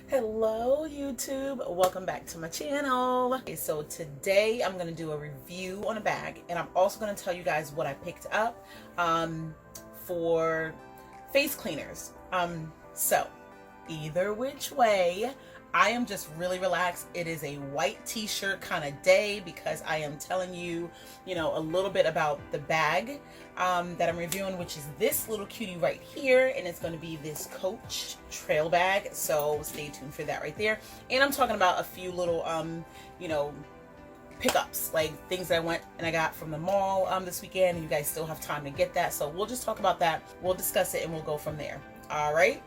Hello YouTube, welcome back to my channel. Okay, so today I'm going to do a review on a bag, and I'm also going to tell you guys what I picked up for face cleaners. So either which way, I am just really relaxed. It is a white t-shirt kind of day because I am telling you, a little bit about the bag that I'm reviewing, which is this little cutie right here, and it's going to be this Coach trail bag. So stay tuned for that right there. And I'm talking about a few little, pickups, like things that I went and I got from the mall this weekend, and you guys still have time to get that. So we'll just talk about that. We'll discuss it and we'll go from there. All right.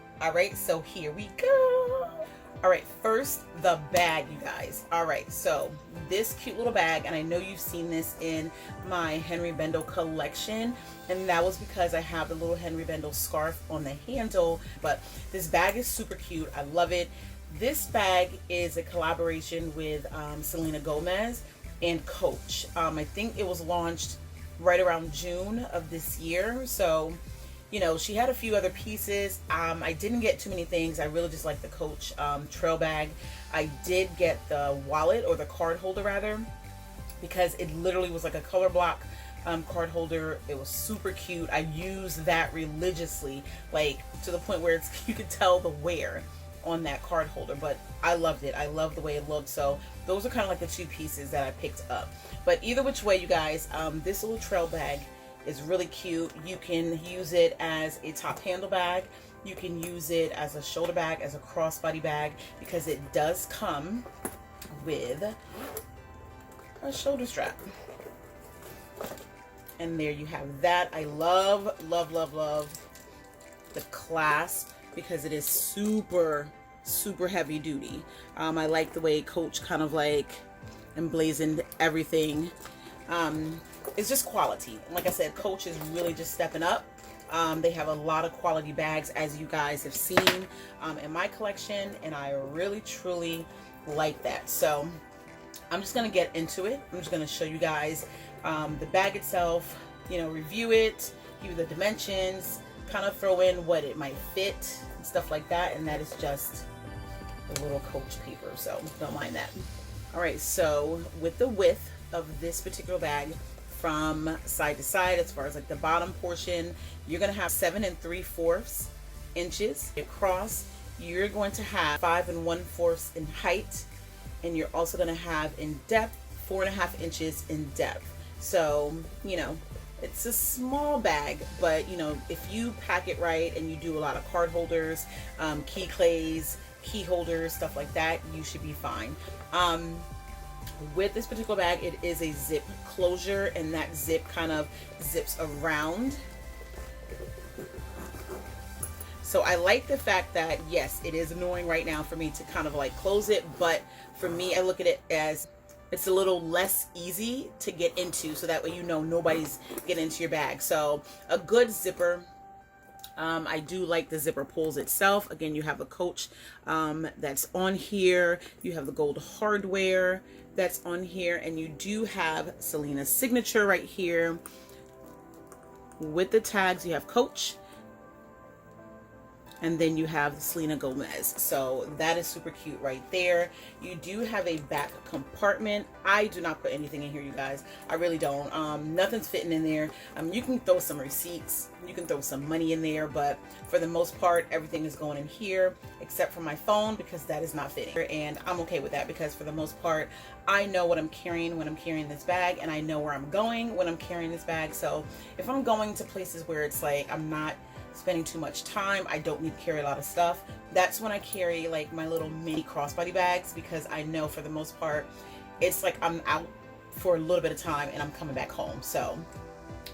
So here we go. All right, first the bag, you guys. All right, so this cute little bag, and I know you've seen this in my Henry Bendel collection, and that was because I have the little Henry Bendel scarf on the handle. But this bag is super cute. I love it. This bag is a collaboration with Selena Gomez and Coach. I think it was launched right around June of this year. So she had a few other pieces. I didn't get too many things. I really just like the Coach trail bag. I did get the wallet, or the card holder rather, because it literally was like a color block card holder. It was super cute. I use that religiously, like to the point where you could tell the wear on that card holder. But I loved it. I love the way it looked. So those are kind of like the two pieces that I picked up. But either which way, you guys, this little trail bag is really cute. You can use it as a top handle bag. You can use it as a shoulder bag, as a crossbody bag, because it does come with a shoulder strap. And there you have that. I love, love, love, love the clasp because it is super, super heavy duty. I like the way Coach kind of like emblazoned everything. It's just quality. Like I said, Coach is really just stepping up. They have a lot of quality bags, as you guys have seen in my collection, and I really truly like that. So I'm just going to get into it. I'm just going to show you guys the bag itself, review it, give you the dimensions, kind of throw in what it might fit and stuff like that. And that is just the little Coach paper, so don't mind that. All right, so with the width of this particular bag, from side to side, as far as like the bottom portion, you're going to have 7 3/4 inches across. You're going to have 5 1/4 in height, and you're also going to have in depth 4.5 inches in depth. So it's a small bag, but if you pack it right and you do a lot of card holders, key clays, key holders, stuff like that, you should be fine. With this particular bag, it is a zip closure, and that zip kind of zips around. So I like the fact that, yes, it is annoying right now for me to kind of like close it, but for me, I look at it as it's a little less easy to get into, so that way nobody's getting into your bag. So a good zipper. I do like the zipper pulls itself. Again, you have a Coach that's on here. You have the gold hardware that's on here, and you do have Selina's signature right here. With the tags, you have Coach, and then you have Selena Gomez. So that is super cute right there. You do have a back compartment. I do not put anything in here, you guys. I really don't. Nothing's fitting in there. You can throw some receipts, you can throw some money in there, but for the most part, everything is going in here except for my phone, because that is not fitting. And I'm okay with that, because for the most part, I know what I'm carrying when I'm carrying this bag, and I know where I'm going when I'm carrying this bag. So if I'm going to places where it's like I'm not spending too much time, I don't need to carry a lot of stuff, that's when I carry like my little mini crossbody bags, because I know for the most part it's like I'm out for a little bit of time and I'm coming back home. So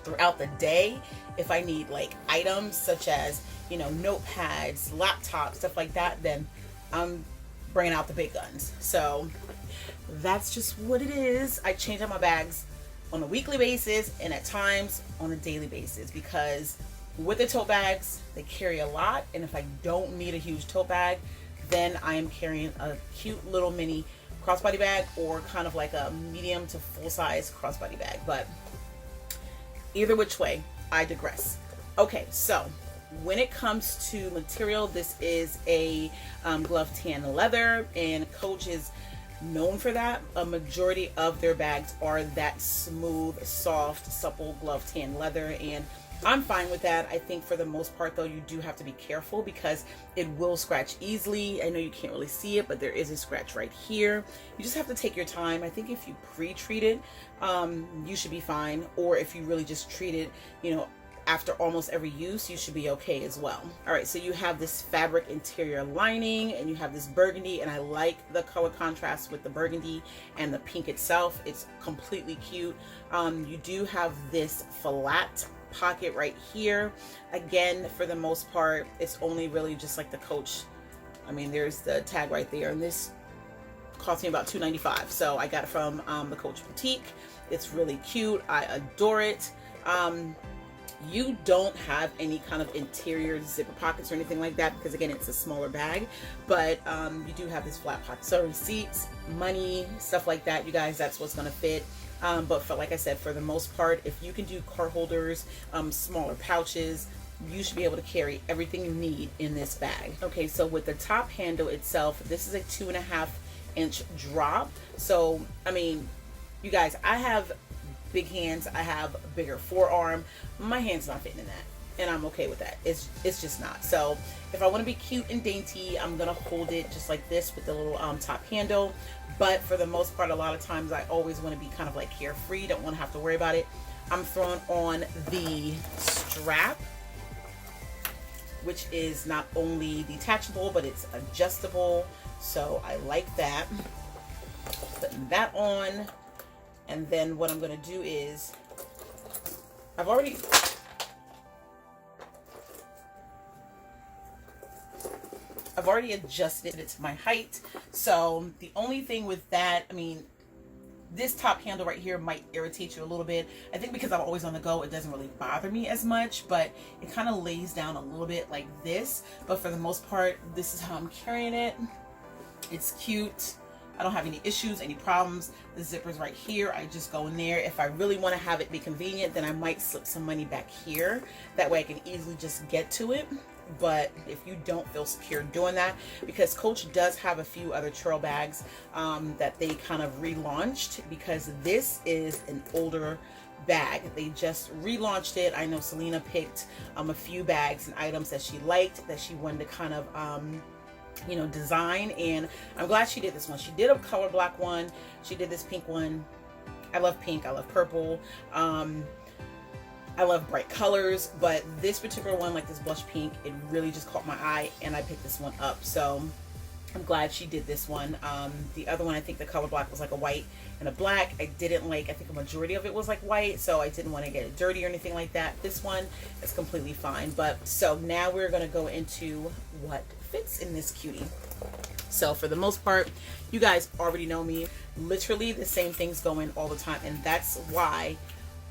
throughout the day, if I need like items such as notepads, laptops, stuff like that, then I'm bringing out the big guns. So that's just what it is. I change out my bags on a weekly basis, and at times on a daily basis, because with the tote bags, they carry a lot, and if I don't need a huge tote bag, then I am carrying a cute little mini crossbody bag, or kind of like a medium to full-size crossbody bag. But either which way, I digress. Okay, so When it comes to material, this is a glove tan leather, and Coach is known for that. A majority of their bags are that smooth, soft, supple glove tan leather, and I'm fine with that. I think for the most part though, you do have to be careful because it will scratch easily. I know you can't really see it, but there is a scratch right here. You just have to take your time. I think if you pre-treat it, you should be fine. Or if you really just treat it, you know, after almost every use, you should be okay as well. All right, so you have this fabric interior lining, and you have this burgundy, and I like the color contrast with the burgundy and the pink itself. It's completely cute. You do have this flat pocket right here. Again, for the most part, it's only really just like the Coach. I mean, there's the tag right there, and this cost me about $2.95, so I got it from the Coach boutique. It's really cute. I adore it. You don't have any kind of interior zipper pockets or anything like that because again, it's a smaller bag, but you do have this flat pocket. So receipts, money, stuff like that, you guys, that's what's going to fit. But for, like I said, for the most part, if you can do card holders, smaller pouches, you should be able to carry everything you need in this bag. Okay, so with the top handle itself, this is a 2.5-inch drop. So, I mean, you guys, I have big hands, I have a bigger forearm. My hand's not fitting in that, and I'm okay with that. It's just not. So if I want to be cute and dainty, I'm gonna hold it just like this with the little top handle. But for the most part, a lot of times I always want to be kind of like carefree, don't want to have to worry about it. I'm throwing on the strap, which is not only detachable, but it's adjustable. So I like that. Putting that on. And then what I'm going to do is, I've already adjusted it to my height. So the only thing with that, I mean, this top handle right here might irritate you a little bit. I think because I'm always on the go, it doesn't really bother me as much, but it kind of lays down a little bit like this. But for the most part, this is how I'm carrying it. It's cute. I don't have any issues, any problems. The zipper's right here. I just go in there. If I really want to have it be convenient, then I might slip some money back here. That way I can easily just get to it. But if you don't feel secure doing that, because Coach does have a few other trail bags that they kind of relaunched, because this is an older bag. They just relaunched it. I know Selina picked a few bags and items that she liked, that she wanted to kind of you know, design, and I'm glad she did this one. She did a color black one, she did this pink one. I love pink, I love purple, I love bright colors, but this particular one, like this blush pink, it really just caught my eye, and I picked this one up. So I'm glad she did this one. The other one, I think the color black was like a white and a black. I didn't like, I think a majority of it was like white, so I didn't want to get it dirty or anything like that. This one is completely fine. But so now we're going to go into what fits in this cutie. So for the most part, you guys already know me. Literally the same things go in all the time, and that's why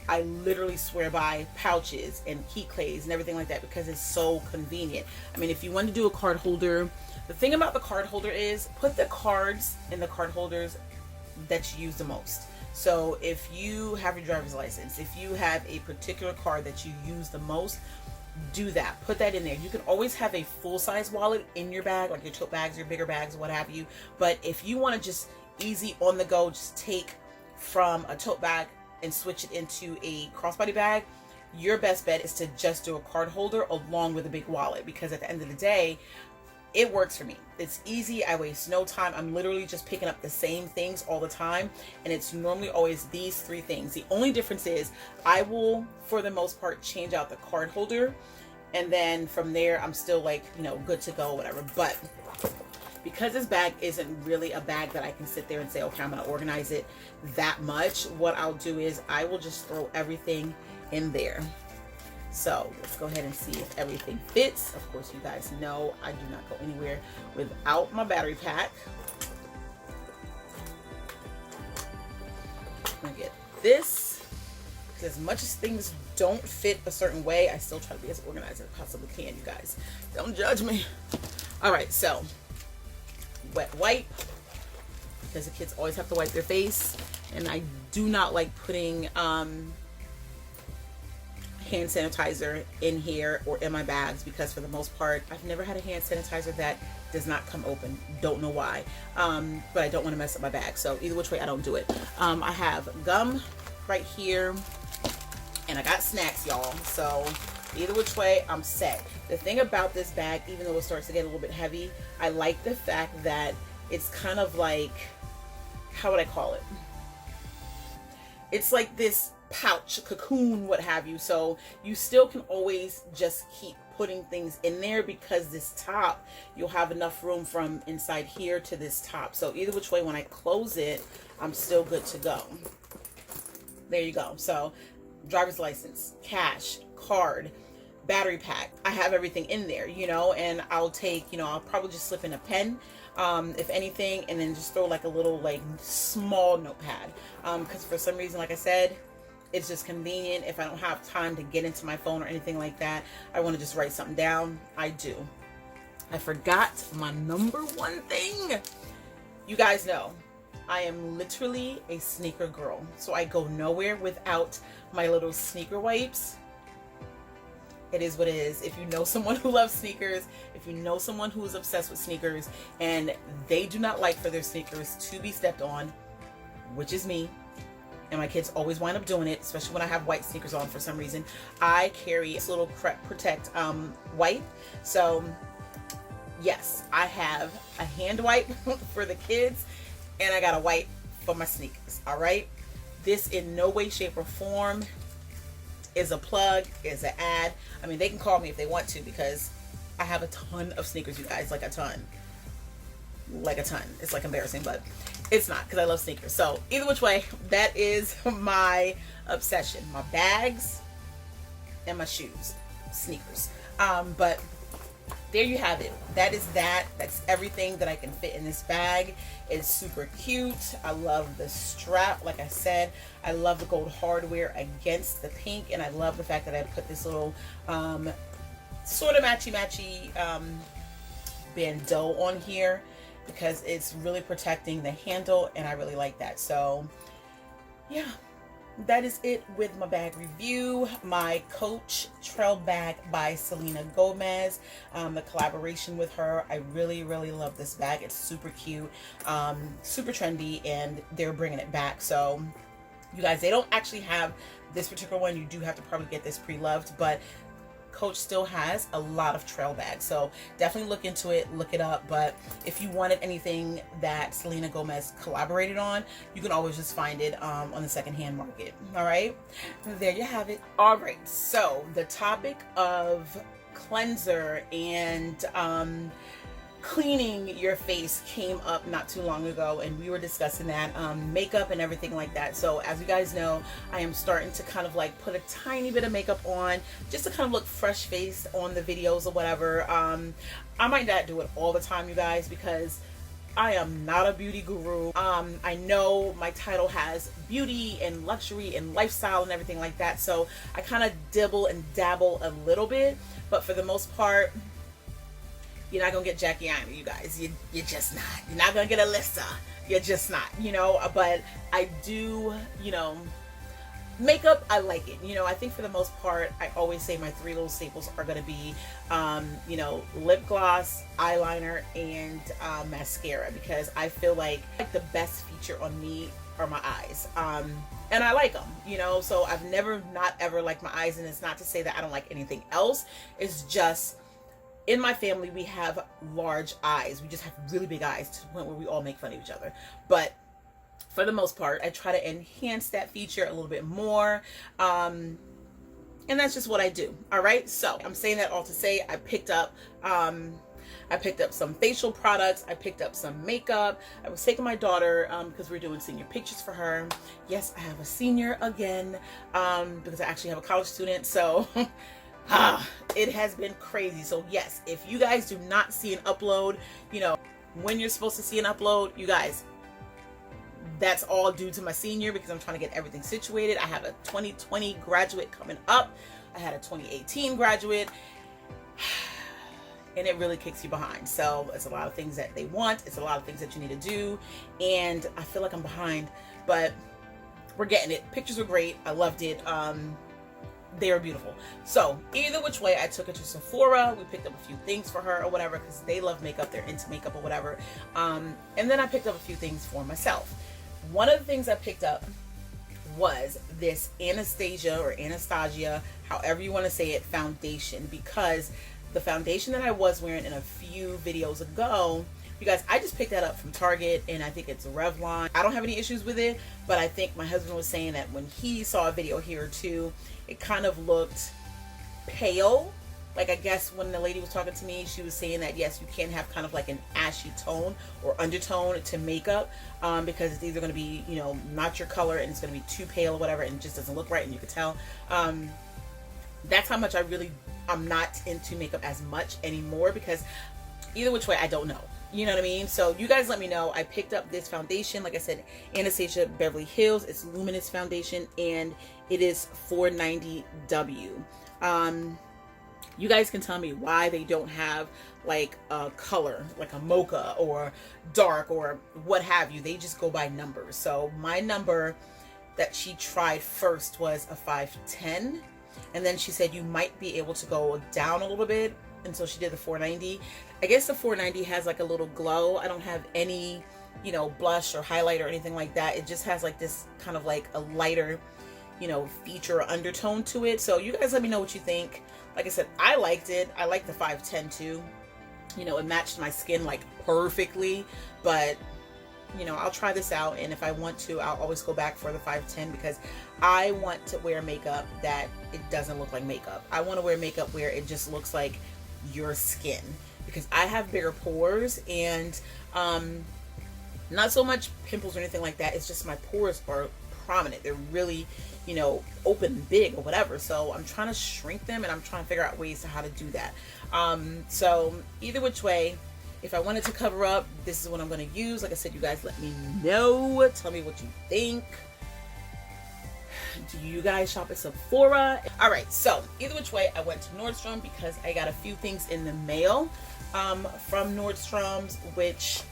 I literally swear by pouches and key clays and everything like that, because it's so convenient. I mean, if you want to do a card holder, the thing about the card holder is put the cards in the card holders that you use the most. So if you have your driver's license, if you have a particular card that you use the most, do that. Put that in there. You can always have a full-size wallet in your bag, like your tote bags, your bigger bags, what have you. But if you want to just easy on the go, just take from a tote bag and switch it into a crossbody bag, your best bet is to just do a card holder along with a big wallet, because at the end of the day, it works for me. It's easy. I waste no time. I'm literally just picking up the same things all the time, and it's normally always these three things. The only difference is I will, for the most part, change out the card holder, and then from there I'm still like, you know, good to go, whatever. But because this bag isn't really a bag that I can sit there and say, okay, I'm gonna organize it that much, what I'll do is I will just throw everything in there. So let's go ahead and see if everything fits. Of course, you guys know I do not go anywhere without my battery pack. I'm gonna get this, because as much as things don't fit a certain way, I still try to be as organized as I possibly can, you guys. Don't judge me. All right, so wet wipe, because the kids always have to wipe their face, and I do not like putting hand sanitizer in here or in my bags, because for the most part I've never had a hand sanitizer that does not come open. Don't know why, but I don't want to mess up my bag, so either which way I don't do it. I have gum right here, and I got snacks, y'all, so either which way I'm set. The thing about this bag, even though it starts to get a little bit heavy, I like the fact that it's kind of like, how would I call it? It's like this pouch, cocoon, what have you, so you still can always just keep putting things in there, because this top, you'll have enough room from inside here to this top. So either which way, when I close it, I'm still good to go. There you go. So driver's license, cash, card, battery pack, I have everything in there, you know, and I'll take, you know, I'll probably just slip in a pen, if anything, and then just throw like a little like small notepad, because for some reason, like I said, it's just convenient. If I don't have time to get into my phone or anything like that, I want to just write something down, I do. I forgot my number one thing. You guys know I am literally a sneaker girl, so I go nowhere without my little sneaker wipes. It is what it is. If you know someone who loves sneakers, if you know someone who is obsessed with sneakers, and they do not like for their sneakers to be stepped on, which is me, and my kids always wind up doing it, especially when I have white sneakers on for some reason, I carry this little Crep Protect wipe. So yes, I have a hand wipe for the kids, and I got a wipe for my sneakers. All right, this in no way, shape, or form is a plug, is an ad. I mean, they can call me if they want to, because I have a ton of sneakers, you guys, like a ton. It's like embarrassing, but it's not, because I love sneakers. So either which way, that is my obsession. My bags and my shoes, sneakers. But there you have it. That is that. That's everything that I can fit in this bag. It's super cute. I love the strap. Like I said, I love the gold hardware against the pink, and I love the fact that I put this little sort of matchy bandeau on here, because it's really protecting the handle, and I really like that. So yeah, that is it with my bag review. My Coach Trailbag by Selena Gomez, the collaboration with her, I really love this bag. It's super cute, super trendy, and they're bringing it back. So you guys, they don't actually have this particular one. You do have to probably get this pre-loved, but Coach still has a lot of trail bags, so definitely look into it, look it up. But if you wanted anything that Selena Gomez collaborated on, you can always just find it on the secondhand market. All right, there you have it. All right, so the topic of cleanser and cleaning your face came up not too long ago, and we were discussing that, makeup and everything like that. So as you guys know, I am starting to kind of like put a tiny bit of makeup on, just to kind of look fresh faced on the videos or whatever. I might not do it all the time, you guys, because I am not a beauty guru. I know my title has beauty and luxury and lifestyle and everything like that, so I kind of dibble and dabble a little bit, but for the most part, you're not gonna get Jackie Aina, you guys. You're just not. You're not gonna get Alyssa. You're just not, you know. But I do, you know, makeup, I like it. You know, I think for the most part, I always say my three little staples are gonna be, you know, lip gloss, eyeliner, and mascara, because I feel like the best feature on me are my eyes. And I like them, you know. So I've never not ever liked my eyes, and it's not to say that I don't like anything else. It's just, in my family, we have large eyes. We just have really big eyes to the point where we all make fun of each other. But for the most part, I try to enhance that feature a little bit more. And that's just what I do. All right. So I'm saying that all to say I picked up some facial products. I picked up some makeup. I was taking my daughter because we're doing senior pictures for her. Yes, I have a senior again, because I actually have a college student. So it has been crazy. So yes, if you guys do not see an upload, you know, when you're supposed to see an upload, you guys, that's all due to my senior, because I'm trying to get everything situated. I have a 2020 graduate coming up. I had a 2018 graduate, and it really kicks you behind. So it's a lot of things that they want. It's a lot of things that you need to do, and I feel like I'm behind, but we're getting it. Pictures were great. I loved it. they are beautiful. So either which way, I took her to Sephora. We picked up a few things for her or whatever, because they love makeup, they're into makeup or whatever. And then I picked up a few things for myself. One of the things I picked up was this Anastasia, however you want to say it, foundation, because the foundation that I was wearing in a few videos ago, you guys, I just picked that up from Target, and I think it's Revlon. I don't have any issues with it, but I think my husband was saying that when he saw a video here too, it kind of looked pale. Like, I guess when the lady was talking to me, she was saying that yes, you can have kind of like an ashy tone or undertone to makeup, because it's either going to be, you know, not your color, and it's going to be too pale or whatever, and it just doesn't look right, and you can tell. That's how much I'm not into makeup as much anymore, because either which way, I don't know. You know what I mean? So you guys let me know. I picked up this foundation, like I said, Anastasia Beverly Hills. It's Luminous Foundation, and it is $4.90W. You guys can tell me why they don't have like a color, like a mocha or dark or what have you. They just go by numbers. So my number that she tried first was a 510, and then she said you might be able to go down a little bit, and so she did the 490. I guess the 490 has like a little glow. I don't have any, you know, blush or highlight or anything like that. It just has like this kind of like a lighter, you know, feature or undertone to it. So you guys let me know what you think. Like I said, I liked it. I like the 510 too. You know, it matched my skin like perfectly, but you know, I'll try this out, and if I want to, I'll always go back for the 510, because I want to wear makeup that it doesn't look like makeup. I want to wear makeup where it just looks like your skin, because I have bigger pores, and not so much pimples or anything like that. It's just my pores are prominent. They're really, you know, open, big or whatever. So I'm trying to shrink them, and I'm trying to figure out ways to how to do that. So either which way, if I wanted to cover up, this is what I'm going to use. Like I said, you guys let me know. Tell me what you think. Do you guys shop at Sephora? All right, so either which way, I went to Nordstrom because I got a few things in the mail from Nordstrom's, which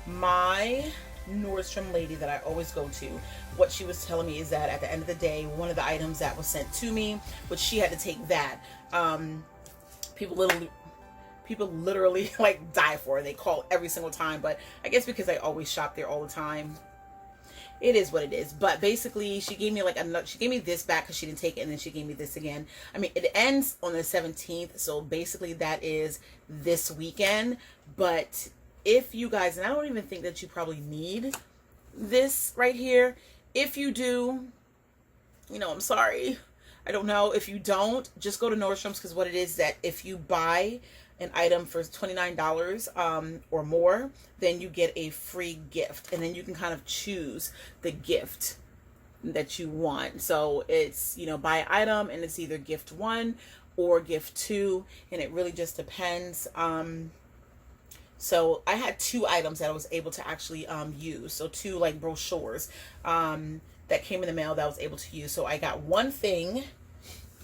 my Nordstrom lady that I always go to, what she was telling me is that at the end of the day, one of the items that was sent to me, which she had to take that, people literally like die for. They call every single time, but I guess because I always shop there all the time, it is what it is. But basically, she gave me like she gave me this back because she didn't take it, and then she gave me this again. I mean, it ends on the 17th, so basically that is this weekend. But if you guys, and I don't even think that you probably need this right here. If you do, you know, I'm sorry. I don't know. If you don't, just go to Nordstrom's, because what it is that if you buy an item for $29 or more, then you get a free gift, and then you can kind of choose the gift that you want. So it's, you know, buy an item, and it's either gift 1 or gift 2, and it really just depends. So I had 2 items that I was able to actually use. So 2 like brochures that came in the mail that I was able to use. So I got one thing,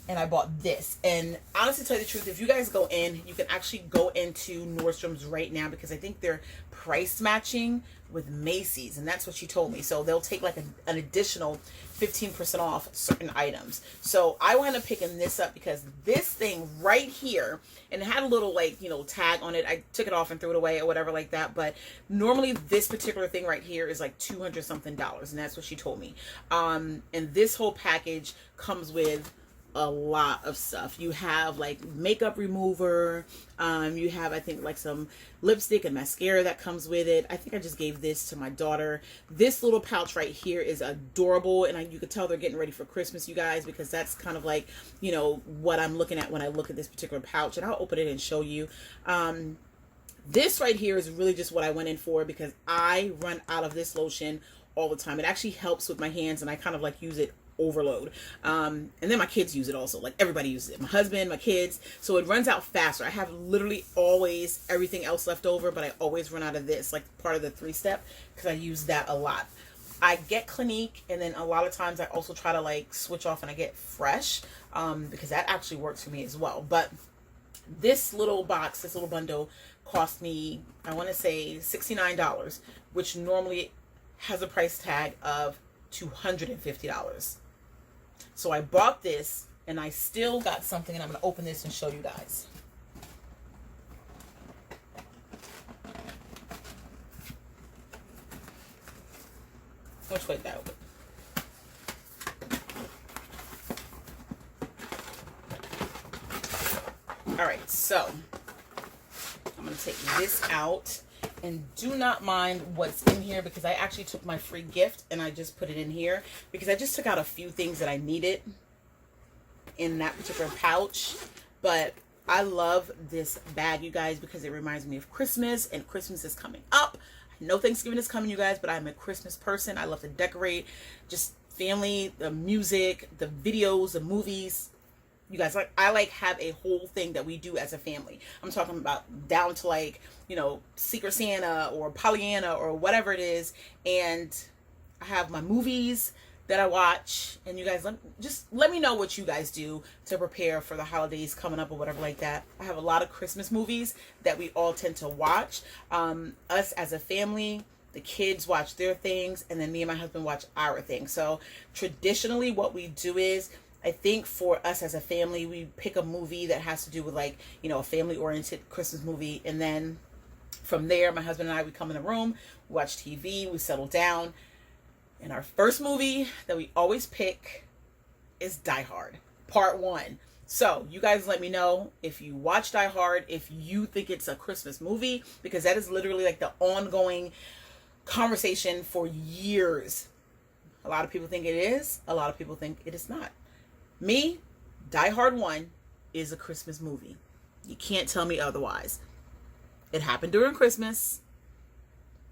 and I bought this. And honestly, to tell you the truth, if you guys go in, you can actually go into Nordstrom's right now, because I think they're price matching with Macy's, and that's what she told me. So they'll take like an additional 15% off certain items. So I wound up picking this up because this thing right here, and it had a little like, you know, tag on it. I took it off and threw it away or whatever like that. But normally this particular thing right here is like $200 something, and that's what she told me. And this whole package comes with a lot of stuff. You have like makeup remover, you have, I think, like some lipstick and mascara that comes with it. I think I just gave this to my daughter. This little pouch right here is adorable, and you could tell they're getting ready for Christmas, you guys, because that's kind of like, you know, what I'm looking at when I look at this particular pouch, and I'll open it and show you. This right here is really just what I went in for, because I run out of this lotion all the time. It actually helps with my hands, and I kind of like use it overload, and then my kids use it also. Like, everybody uses it, my husband, my kids, so it runs out faster. I have literally always everything else left over, but I always run out of this, like part of the 3-step, because I use that a lot. I get Clinique, and then a lot of times I also try to like switch off and I get Fresh, because that actually works for me as well. But this little box, this little bundle, cost me, I want to say $69, which normally has a price tag of $250. So I bought this, And I still got something, and I'm going to open this and show you guys. Which way did that open? All right, so I'm going to take this out, and do not mind what's in here, because I actually took my free gift and I just put it in here because I just took out a few things that I needed in that particular pouch. But I love this bag, you guys, because it reminds me of Christmas, and Christmas is coming up. I know Thanksgiving is coming, you guys, but I'm a Christmas person. I love to decorate, just family, the music, the videos, the movies. You guys, like, I like have a whole thing that we do as a family. I'm talking about down to, like, you know, Secret Santa or Pollyanna or whatever it is. And I have my movies that I watch. And you guys, just let me know what you guys do to prepare for the holidays coming up or whatever like that. I have a lot of Christmas movies that we all tend to watch. Us as a family, the kids watch their things, and then me and my husband watch our things. So traditionally what we do is, I think for us as a family, we pick a movie that has to do with, like, you know, a family-oriented Christmas movie. And then from there, my husband and I, we come in the room, we watch TV, we settle down. And our first movie that we always pick is Die Hard, Part 1. So you guys let me know if you watch Die Hard, if you think it's a Christmas movie, because that is literally like the ongoing conversation for years. A lot of people think it is. A lot of people think it is not. Me, Die Hard 1 is a Christmas movie. You can't tell me otherwise. It happened during Christmas.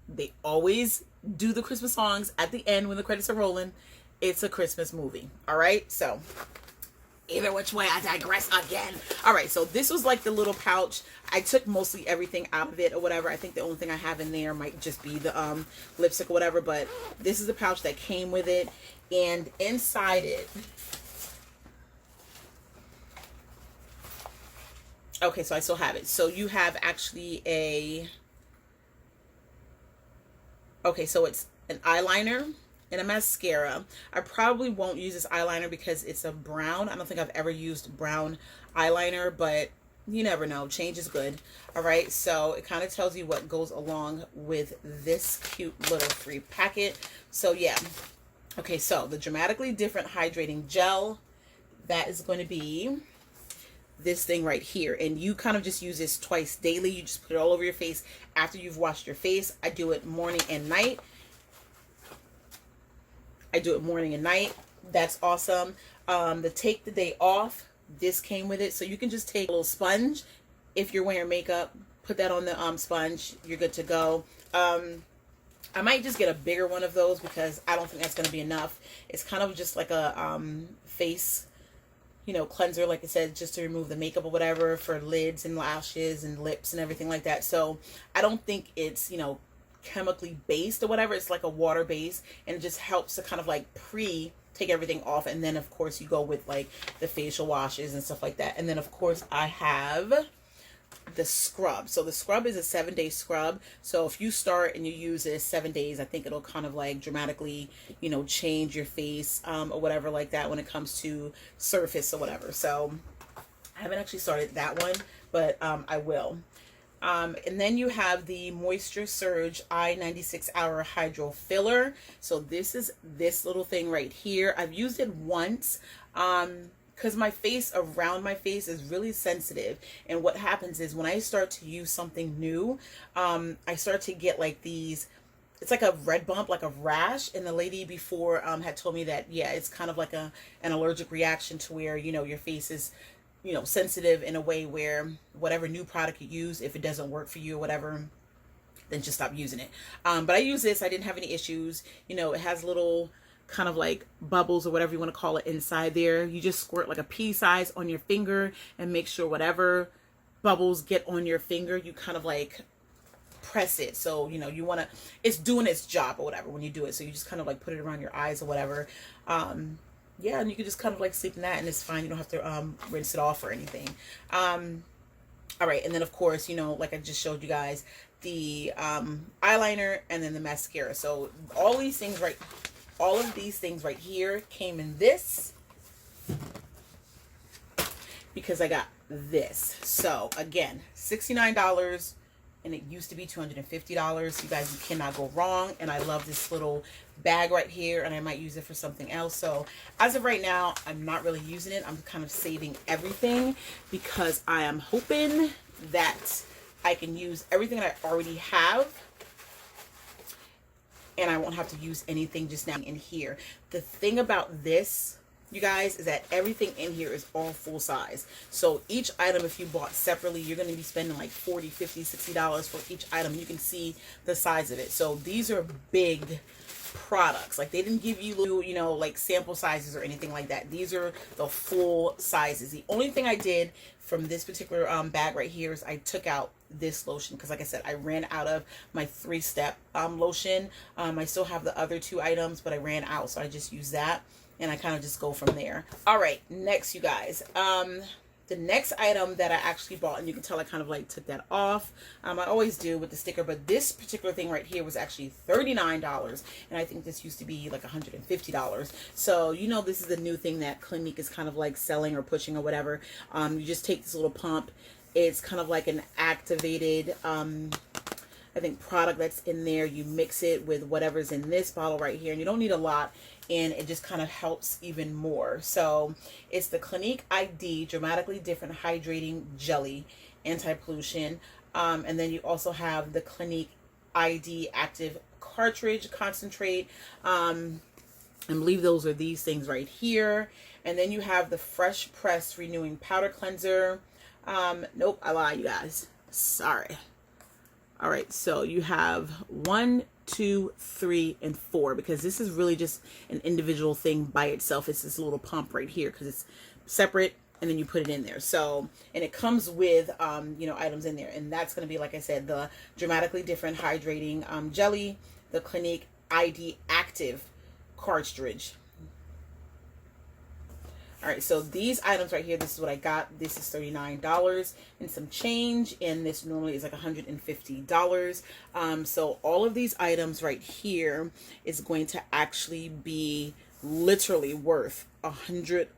They always do the Christmas songs at the end when the credits are rolling. It's a Christmas movie. All right? So, either which way, I digress again. All right, so this was like the little pouch. I took mostly everything out of it or whatever. I think the only thing I have in there might just be the lipstick or whatever. But this is the pouch that came with it. And inside it... Okay, so I still have it. So you have actually a... Okay, so it's an eyeliner and a mascara. I probably won't use this eyeliner because it's a brown. I don't think I've ever used brown eyeliner, but you never know. Change is good. All right, so it kind of tells you what goes along with this cute little free packet. So yeah. Okay, so the Dramatically Different Hydrating Gel, that is going to be this thing right here, and you kind of just use this twice daily. You just put it all over your face after you've washed your face. I do it morning and night. That's awesome. The Take the Day Off, this came with it, so you can just take a little sponge if you're wearing makeup, put that on the sponge, you're good to go. I might just get a bigger one of those because I don't think that's going to be enough. It's kind of just like a face, you know, cleanser, like I said, just to remove the makeup or whatever for lids and lashes and lips and everything like that. So I don't think it's, you know, chemically based or whatever. It's like a water base, and it just helps to kind of like take everything off. And then of course you go with like the facial washes and stuff like that. And then of course I have the scrub. So the scrub is a 7-day scrub. So if you start and you use it 7 days, I think it'll kind of like dramatically, you know, change your face or whatever like that when it comes to surface or whatever. So I haven't actually started that one, but I will. And then you have the Moisture Surge Eye 96 Hour Hydro Filler. So this is this little thing right here. I've used it once because my face, around my face, is really sensitive. And what happens is when I start to use something new, I start to get like these, it's like a red bump, like a rash. And the lady before had told me that, yeah, it's kind of like an allergic reaction to where, you know, your face is, you know, sensitive in a way where whatever new product you use, if it doesn't work for you or whatever, then just stop using it. But I use this. I didn't have any issues. You know, it has little kind of like bubbles or whatever you want to call it inside there. You just squirt like a pea size on your finger and make sure whatever bubbles get on your finger, you kind of like press it. So, you know, you want to, it's doing its job or whatever when you do it. So you just kind of like put it around your eyes or whatever. Yeah, and you can just kind of like sleep in that and it's fine. You don't have to rinse it off or anything. All right, and then of course, you know, like I just showed you guys, the eyeliner and then the mascara. So all of these things right here came in this. because I got this. So again, $69, and it used to be $250. You guys, you cannot go wrong. And I love this little bag right here, and I might use it for something else. So as of right now, I'm not really using it. I'm kind of saving everything because I am hoping that I can use everything that I already have, and I won't have to use anything just now in here. The thing about this, you guys, is that everything in here is all full size. So each item, if you bought separately, you're going to be spending like $40, $50, $60 for each item. You can see the size of it. So these are big products. Like, they didn't give you, you know, like sample sizes or anything like that. These are the full sizes. The only thing I did from this particular bag right here is I took out this lotion because, like I said, I ran out of my 3-step lotion. I still have the other 2 items, but I ran out, so I just used that, and I kind of just go from there. All right, next, you guys, the next item that I actually bought, and you can tell I kind of like took that off. I always do with the sticker, but this particular thing right here was actually $39, and I think this used to be like $150. So, you know, this is the new thing that Clinique is kind of like selling or pushing or whatever. You just take this little pump. It's kind of like an activated, I think, product that's in there. You mix it with whatever's in this bottle right here, and you don't need a lot, and it just kind of helps even more. So it's the Clinique ID Dramatically Different Hydrating Jelly Anti-Pollution, and then you also have the Clinique ID Active Cartridge Concentrate. I believe those are these things right here. And then you have the Fresh Press Renewing Powder Cleanser. Nope, I lied, you guys. Sorry. All right, so you have 1, 2, 3, and 4, because this is really just an individual thing by itself. It's this little pump right here because it's separate, and then you put it in there. So, and it comes with, you know, items in there, and that's going to be, like I said, the Dramatically Different Hydrating Jelly, the Clinique ID Active Cartridge. All right, so these items right here, this is what I got. This is $39 and some change, and this normally is like $150. So all of these items right here is going to actually be literally worth $150+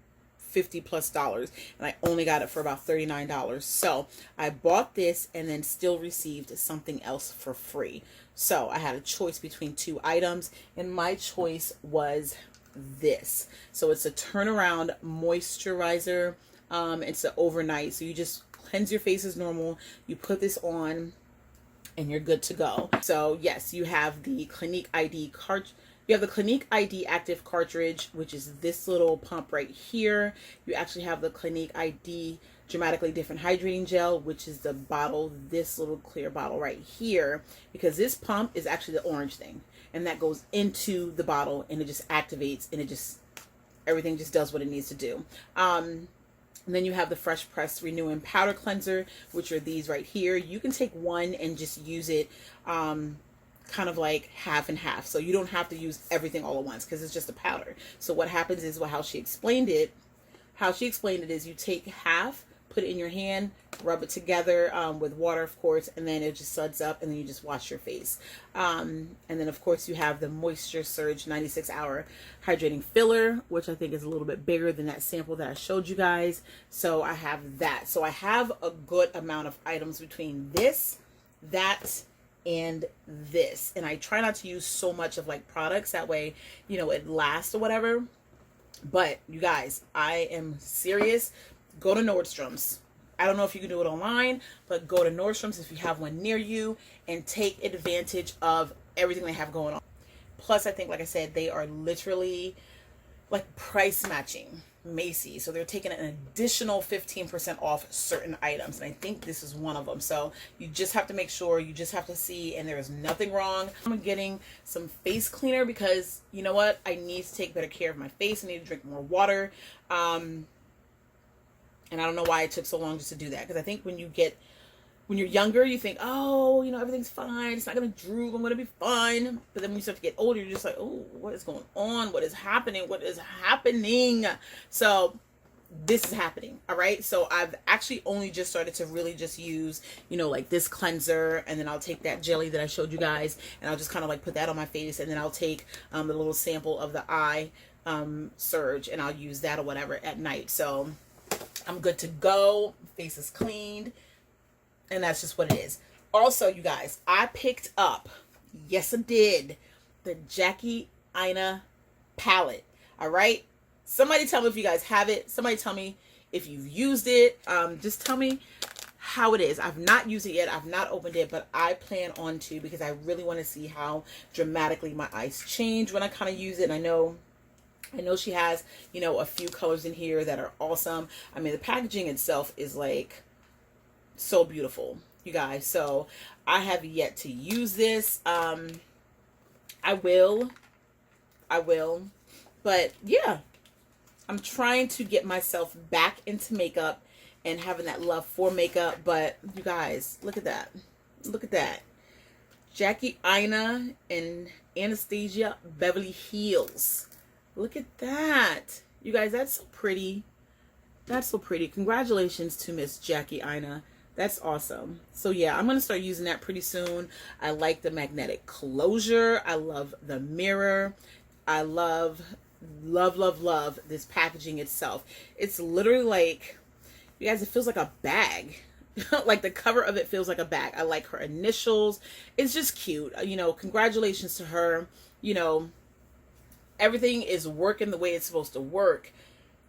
and I only got it for about $39. So I bought this and then still received something else for free. So I had a choice between 2 items, and my choice was this. So it's a turnaround moisturizer. It's an overnight, so you just cleanse your face as normal, you put this on, and you're good to go. So yes, you have the Clinique ID you have the Clinique ID Active Cartridge, which is this little pump right here. You actually have the Clinique ID Dramatically Different Hydrating Gel, which is the bottle, this little clear bottle right here, because this pump is actually the orange thing, and that goes into the bottle, and it just activates, and it just, everything just does what it needs to do. And then you have the Fresh Press Renewing Powder Cleanser, which are these right here. You can take one and just use it kind of like half and half, so you don't have to use everything all at once because it's just a powder. So what happens is, well, how she explained it is you take half, put it in your hand, rub it together with water, of course, and then it just suds up, and then you just wash your face. And then, of course, you have the Moisture Surge 96-hour hydrating filler, which I think is a little bit bigger than that sample that I showed you guys. So I have that. So I have a good amount of items between this, that, and this. And I try not to use so much of like products, that way, you know, it lasts or whatever. But you guys, I am serious. Go to Nordstrom's. I don't know if you can do it online, but go to Nordstrom's if you have one near you and take advantage of everything they have going on. Plus, I think, like I said, they are literally like price matching Macy's. So they're taking an additional 15% off certain items. And I think this is one of them. So you just have to make sure, you just have to see, and there is nothing wrong. I'm getting some face cleaner because, you know what? I need to take better care of my face. I need to drink more water. And I don't know why it took so long just to do that. Because I think when you're younger, you think, oh, you know, everything's fine. It's not going to drool. I'm going to be fine. But then when you start to get older, you're just like, oh, what is going on? What is happening? What is happening? So this is happening. All right. So I've actually only just started to really just use, you know, like this cleanser. And then I'll take that jelly that I showed you guys, and I'll just kind of like put that on my face. And then I'll take the little sample of the eye surge, and I'll use that or whatever at night. So I'm good to go. Face is cleaned. And that's just what it is. Also, you guys, I picked up, yes I did, the Jackie Aina palette. All right? Somebody tell me if you guys have it. Somebody tell me if you've used it. Just tell me how it is. I've not used it yet. I've not opened it, but I plan on to, because I really want to see how dramatically my eyes change when I kind of use it. And I know she has, you know, a few colors in here that are awesome. I mean, the packaging itself is like so beautiful, you guys. So I have yet to use this. I will, but yeah, I'm trying to get myself back into makeup and having that love for makeup. But you guys, look at that. Look at that. Jackie Aina and Anastasia Beverly Hills. Look at that. You guys, that's so pretty. That's so pretty. Congratulations to Miss Jackie Aina. That's awesome. So yeah, I'm going to start using that pretty soon. I like the magnetic closure. I love the mirror. I love this packaging itself. It's literally like, you guys, it feels like a bag. Like the cover of it feels like a bag. I like her initials. It's just cute. You know, congratulations to her. You know, everything is working the way it's supposed to work.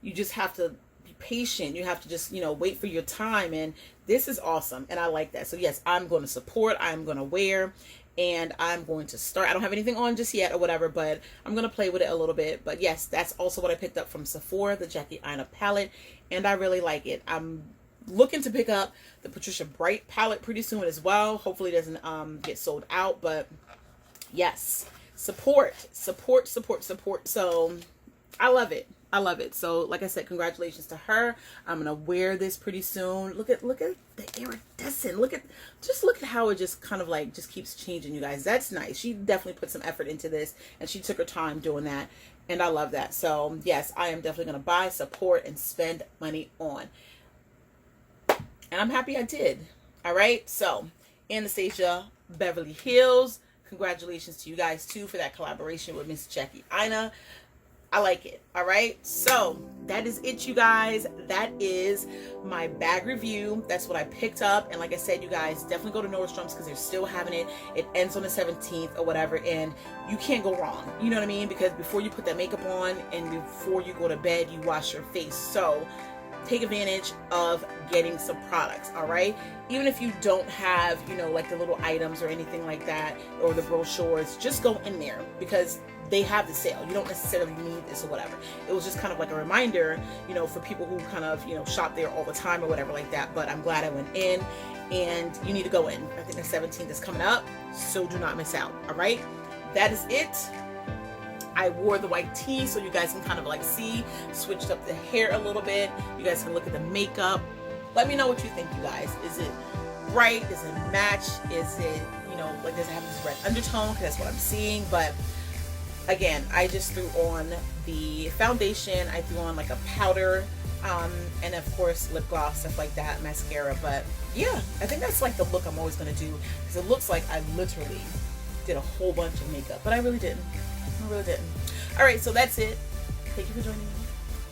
You just have to be patient. You have to just, you know, wait for your time. And this is awesome. And I like that. So yes, I'm going to support. I'm going to wear. And I'm going to start. I don't have anything on just yet or whatever, but I'm going to play with it a little bit. But yes, that's also what I picked up from Sephora, the Jackie Aina palette. And I really like it. I'm looking to pick up the Patricia Bright palette pretty soon as well. Hopefully it doesn't get sold out. But yes, support. So I love it. I love it. So like I said, congratulations to her. I'm gonna wear this pretty soon. Look at the iridescent. Look at how it just kind of like just keeps changing, you guys. That's nice. She definitely put some effort into this, and she took her time doing that, and I love that. So yes, I am definitely gonna buy, support, and spend money on, and I'm happy I did. All right. So Anastasia Beverly Hills, congratulations to you guys too for that collaboration with Miss Jackie Aina. I like it. All right. So that is it, you guys. That is my bag review. That's what I picked up. And like I said, you guys, definitely go to Nordstrom's because they're still having it. It ends on the 17th or whatever. And you can't go wrong. You know what I mean? Because before you put that makeup on and before you go to bed, you wash your face. So take advantage of getting some products. All right. Even if you don't have, you know, like the little items or anything like that, or the brochures, just go in there because they have the sale. You don't necessarily need this or whatever. It was just kind of like a reminder, you know, for people who kind of, you know, shop there all the time or whatever like that. But I'm glad I went in, and you need to go in. I think the 17th is coming up, so do not miss out. All right. That is it. I wore the white tee so you guys can kind of like see, switched up the hair a little bit. You guys can look at the makeup. Let me know what you think, you guys. Is it bright? Does it match? Is it, you know, like, does it have this red undertone? Because that's what I'm seeing. But again, I just threw on the foundation. I threw on like a powder, and of course lip gloss, stuff like that, mascara. But yeah, I think that's like the look I'm always going to do, because it looks like I literally did a whole bunch of makeup, but I really didn't. I really didn't. All right, so that's it. Thank you for joining me.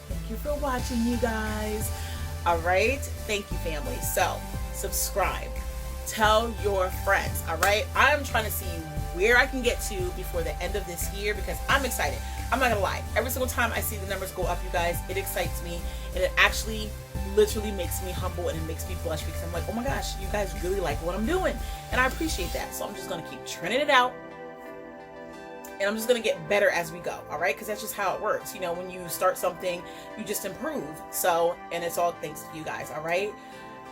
Thank you for watching, you guys. All right, thank you, family. So subscribe, tell your friends. All right, I'm trying to see where I can get to before the end of this year, because I'm excited. I'm not gonna lie, every single time I see the numbers go up, you guys, it excites me, and it actually literally makes me humble, and it makes me blush, because I'm like, oh my gosh, you guys really like what I'm doing, and I appreciate that. So I'm just gonna keep trending it out, and I'm just gonna get better as we go. All right, because that's just how it works. You know, when you start something, you just improve. So, and it's all thanks to you guys. All right,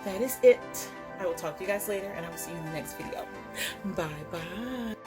that is it. I will talk to you guys later, and I will see you in the next video. Bye bye.